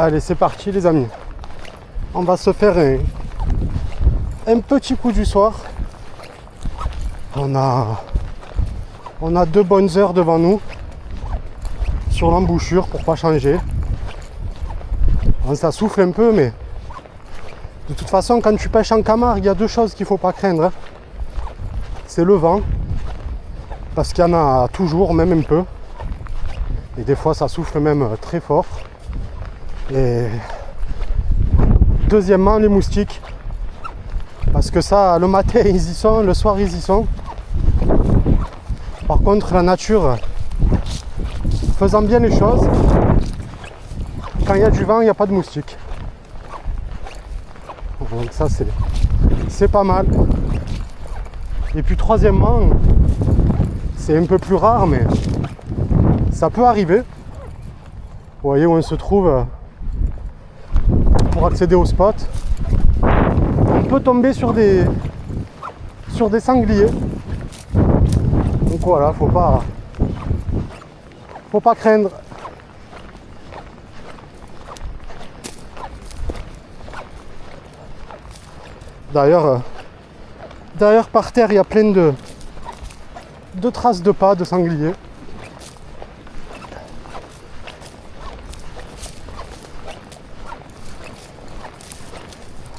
Allez, c'est parti les amis. On va se faire un petit coup du soir. On a 2 bonnes heures devant nous sur l'embouchure pour pas changer. Bon, ça souffle un peu, mais de toute façon, quand tu pêches en Camargue, il y a 2 choses qu'il faut pas craindre, hein. C'est le vent, parce qu'il y en a toujours, même un peu. Et des fois, ça souffle même très fort. Et deuxièmement, les moustiques. Parce que ça, le matin, ils y sont, le soir, ils y sont. Par contre, la nature, faisant bien les choses, quand il y a du vent, il n'y a pas de moustiques. Donc ça, c'est pas mal. Et puis troisièmement, c'est un peu plus rare, mais ça peut arriver. Vous voyez où on se trouve pour accéder au spot. On peut tomber sur des sangliers. Donc voilà, faut pas craindre. D'ailleurs, par terre, il y a plein de traces de pas de sangliers.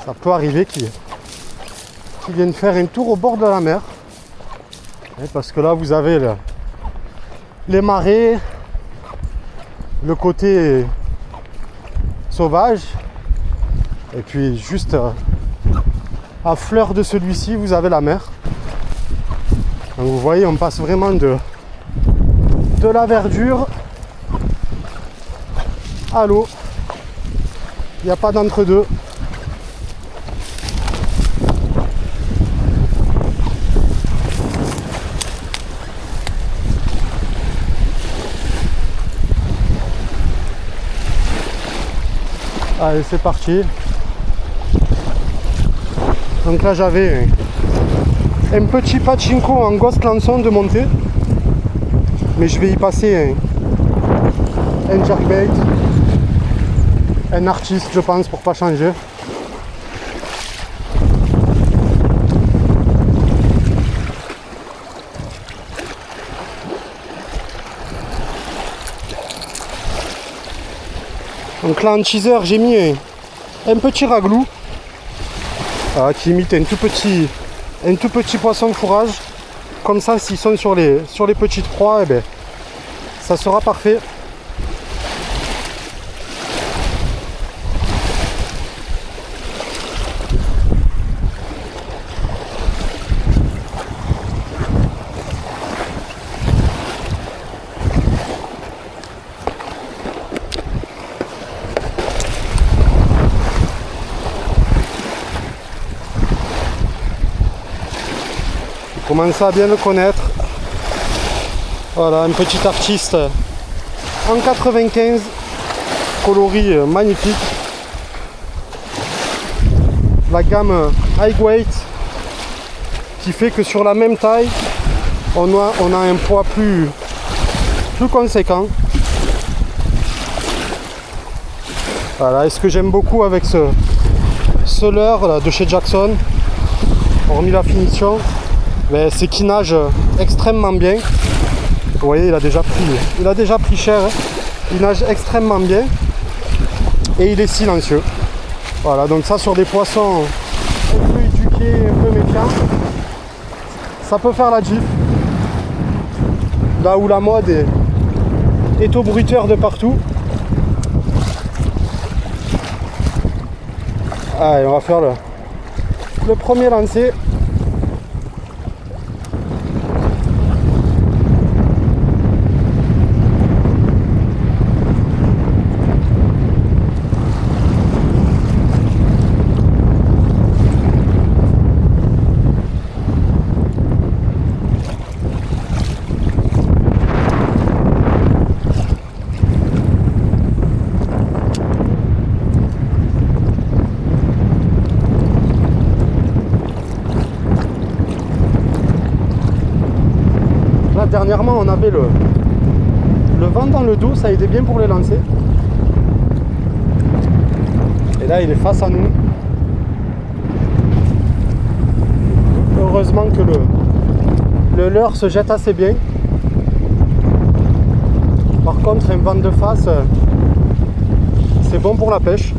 Ça peut arriver qu'ils viennent faire un tour au bord de la mer. Parce que là, vous avez les marais, le côté sauvage, et puis juste à fleur de celui-ci, vous avez la mer. Donc vous voyez, on passe vraiment de la verdure à l'eau. Il n'y a pas d'entre-deux. Allez, c'est parti. Donc là, j'avais un petit pachinko en ghost lançon de montée, mais je vais y passer un jerkbait, un artiste, je pense, pour pas changer. Donc là en teaser, j'ai mis un petit raglou qui imite un tout petit poisson fourrage. Comme ça, s'ils sont sur les petites proies, eh ben, ça sera parfait. Commencez à bien le connaître. Voilà, un petit artiste en 95, coloris magnifique. La gamme High Weight qui fait que sur la même taille, on a un poids plus conséquent. Voilà, et ce que j'aime beaucoup avec ce leurre là, de chez Jackson, hormis la finition, c'est qu'il nage extrêmement bien. Vous voyez, il a déjà pris cher, hein. Il nage extrêmement bien et il est silencieux. Voilà, donc ça sur des poissons un peu éduqués, un peu méfiants, ça peut faire la diff. Là où la mode est au bruiteur de partout. Allez, on va faire le premier lancer. Dernièrement, on avait le vent dans le dos, ça aidait bien pour les lancer. là, il est face à nous. Heureusement que le leurre se jette assez bien. Par contre, un vent de face, c'est bon pour la pêche.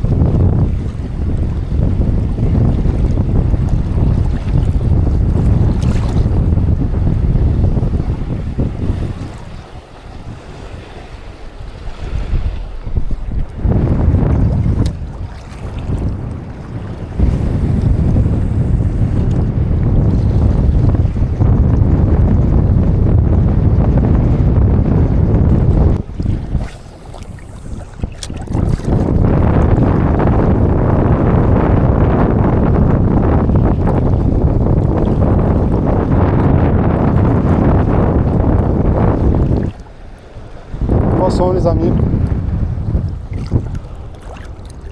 Les amis,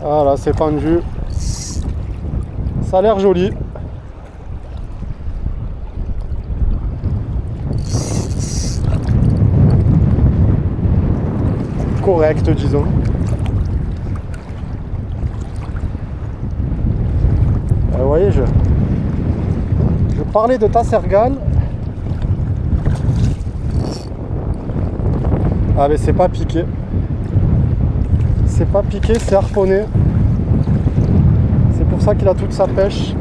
voilà, c'est pendu, ça a l'air joli. Correct, disons. Vous voyez, je parlais de Tassergal. Ah mais c'est pas piqué. C'est pas piqué, c'est harponné. C'est pour ça qu'il a toute sa pêche.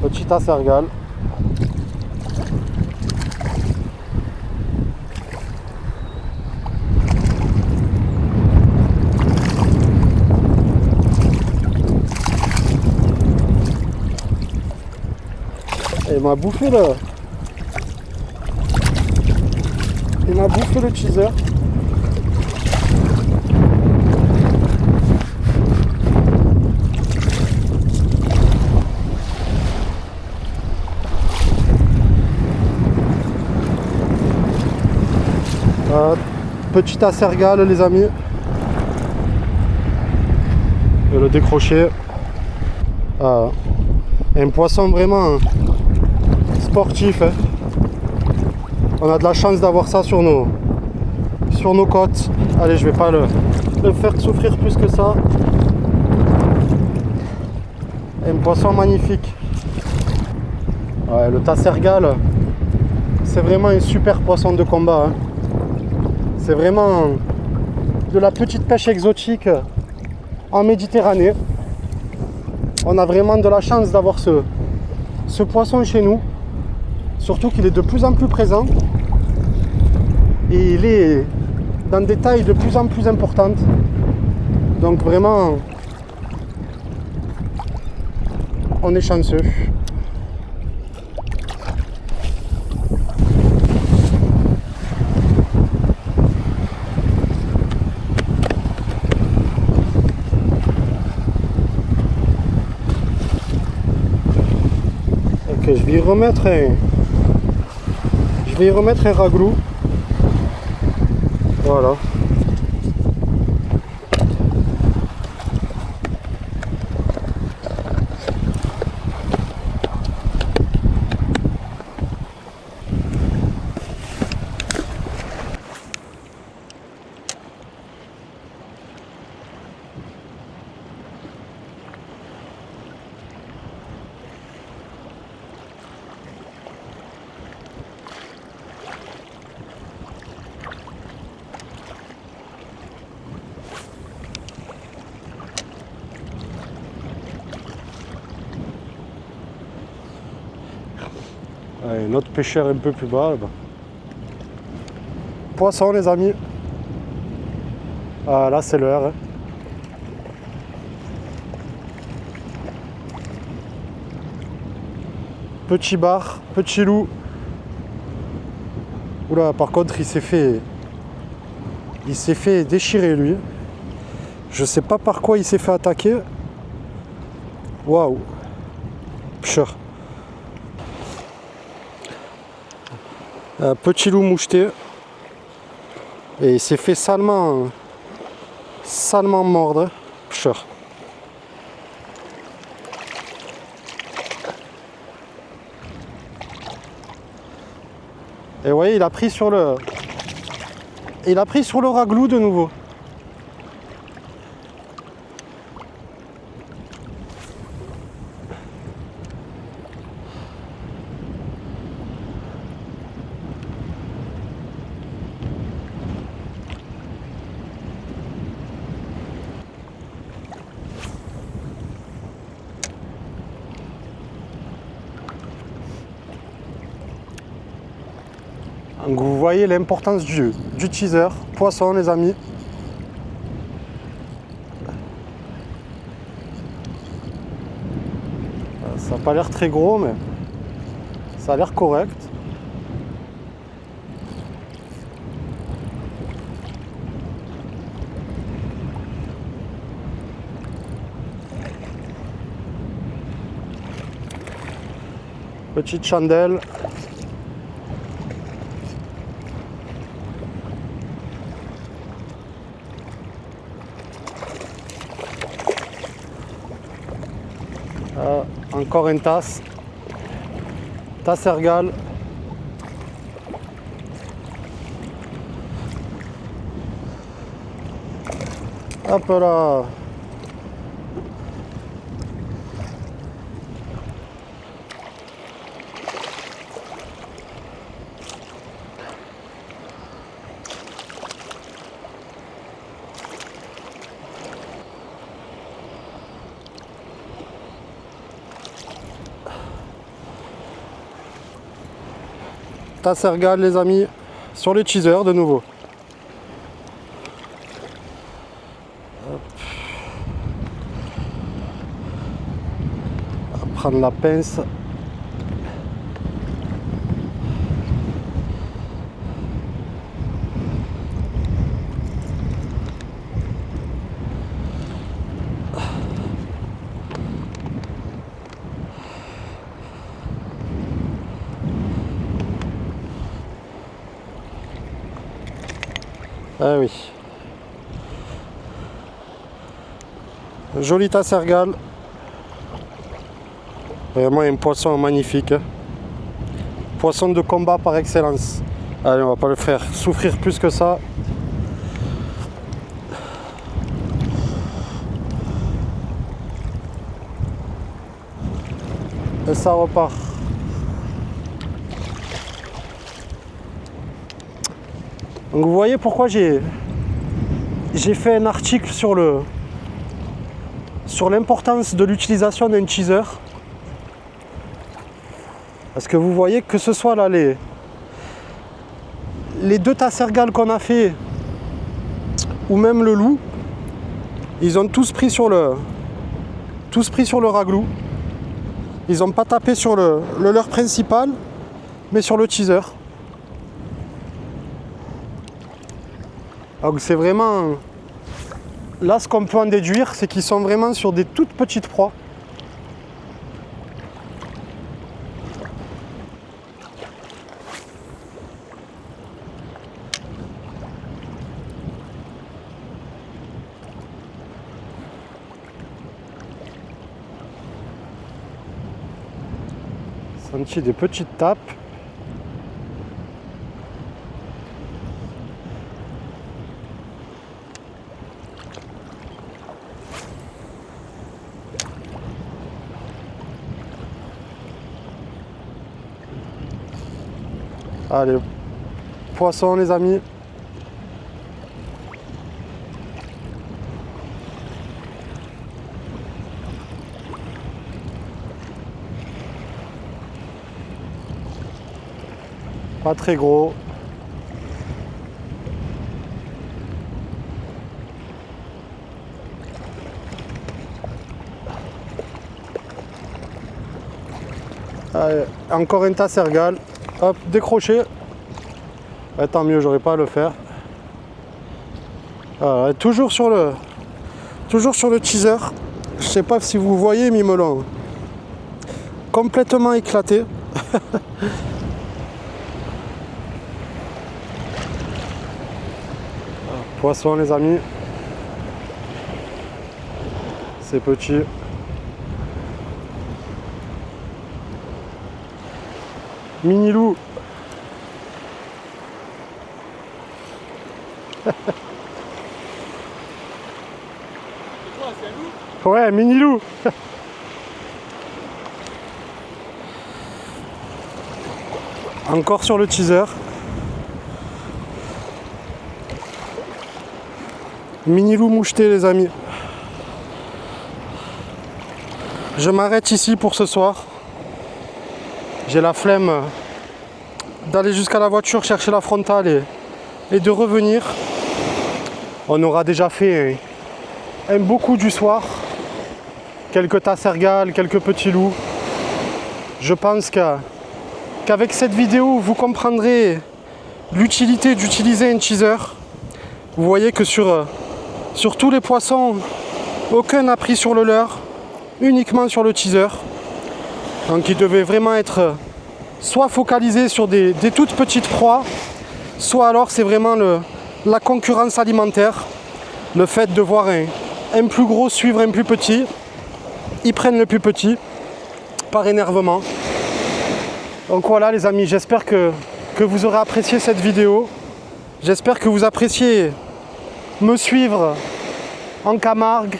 Petit Tassergal. Il m'a bouffé le teaser. Petit Tassergal, les amis. Et le décroché. Un poisson vraiment sportif, hein. On a de la chance d'avoir ça sur nos côtes. Allez, je vais pas le faire souffrir plus que ça. Un poisson magnifique. Ouais, le Tassergal, c'est vraiment un super poisson de combat, hein. C'est vraiment de la petite pêche exotique en Méditerranée. On a vraiment de la chance d'avoir ce poisson chez nous. Surtout qu'il est de plus en plus présent. Et il est dans des tailles de plus en plus importantes. Donc vraiment, on est chanceux. Ok, je vais y remettre un raglou. Voilà. Allez, notre pêcheur un peu plus bas là-bas. Poisson, les amis. Ah là c'est l'heure, hein. Petit bar, petit loup. Oula, par contre il s'est fait déchirer lui. Je sais pas par quoi il s'est fait attaquer. Waouh. Pcheur. Un petit loup moucheté. Et il s'est fait salement mordre. Pcheur. Et vous voyez, il a pris sur le Il a pris sur le raglou de nouveau. Donc vous voyez l'importance du teaser, poisson les amis. Ça n'a pas l'air très gros mais ça a l'air correct. Petite chandelle. Encore une tasse ergale. Hop là. Tasse ergale les amis, sur le teaser de nouveau. Hop. On va prendre la pince. Ah oui. Jolie tasse ergale. Vraiment un poisson magnifique. Poisson de combat par excellence. Allez, on va pas le faire souffrir plus que ça. Et ça repart. Donc vous voyez pourquoi j'ai fait un article sur l'importance de l'utilisation d'un teaser. Parce que vous voyez que ce soit là les deux tasses ergales qu'on a fait ou même le loup, ils ont tous pris sur le raglou. Ils n'ont pas tapé sur le leurre principal, mais sur le teaser. Donc c'est vraiment... Là, ce qu'on peut en déduire, c'est qu'ils sont vraiment sur des toutes petites proies. Senti des petites tapes. Allez, poisson les amis. Pas très gros. Allez, encore une tasse ergale. Hop, décroché. Ouais, tant mieux, j'aurais pas à le faire. Voilà, toujours sur le teaser. Je sais pas si vous voyez, mais ils me l'ont complètement éclaté. Poisson les amis. C'est petit. Mini loup. C'est Ouais, mini loup. Encore sur le teaser. Mini loup moucheté les amis. Je m'arrête ici pour ce soir. J'ai la flemme d'aller jusqu'à la voiture chercher la frontale et de revenir. On aura déjà fait un beau coup du soir. Quelques tassergales, quelques petits loups. Je pense qu'avec cette vidéo, vous comprendrez l'utilité d'utiliser un teaser. Vous voyez que sur tous les poissons, aucun n'a pris sur le leurre, uniquement sur le teaser. Donc il devait vraiment être soit focalisé sur des toutes petites proies, soit alors c'est vraiment la concurrence alimentaire, le fait de voir un plus gros suivre un plus petit. Ils prennent le plus petit par énervement. Donc voilà les amis, j'espère que vous aurez apprécié cette vidéo. J'espère que vous appréciez me suivre en Camargue.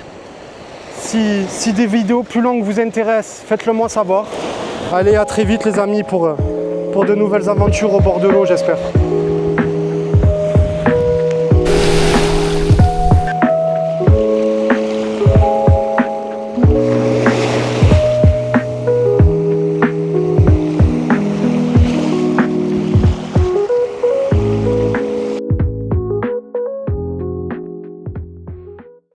Si des vidéos plus longues vous intéressent, faites-le moi savoir. Allez, à très vite les amis pour de nouvelles aventures au bord de l'eau, j'espère.